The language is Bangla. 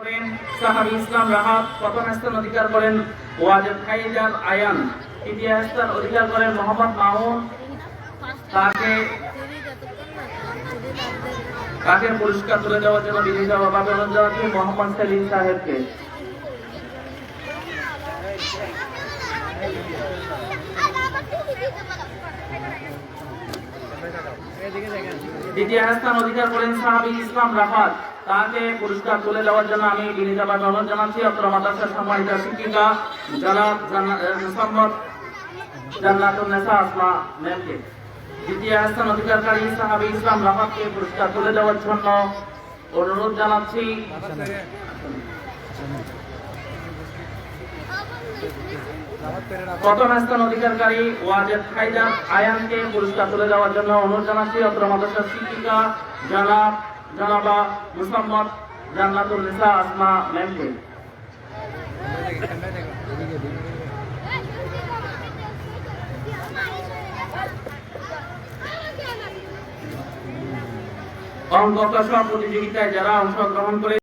করেন সাহাবী ইসলাম রাহাত, প্রথম স্থান অধিকার করেন ওয়াজেদ খাইজার আয়ান, তৃতীয় স্থান অধিকার করেন মোহাম্মদ মামুন। তাকে পুরস্কার তুলে দেওয়ার জন্য বিনীতভাবে অনুরোধ জানাচ্ছি মোহাম্মদ সেলিম সাহেবকে। দ্বিতীয় স্থান অধিকার করেন সাহাবী ইসলাম রাহাত, তাকে পুরস্কার তুলে দেওয়ার জন্য আমি বিনীতভাবে অনুরোধ জানাচ্ছি অত্র মাদ্রাসার সম্মানিত শিক্ষিকা জনাব মুসাম্মদ জান্নাতুন্নেসা আসমা ম্যামকে। দ্বিতীয় স্থান অধিকারকারী সাহাবী ইসলাম রাহাতকে পুরস্কার তুলে দেওয়ার জন্য অনুরোধ জানাচ্ছি প্রথম স্থান অধিকারকারী ওয়াজেদ খাইজার আয়ানকে পুরস্কার তুলে দেওয়ার জন্য অনুরোধ জানাচ্ছি অত্র মাদ্রাসার শিক্ষিকা জনাবা মুসাম্মদ জান্নাতুন্নেসা আসমা ম্যামকে। অঙ্ক কষা প্রতিযোগিতায় যারা অংশগ্রহণ করে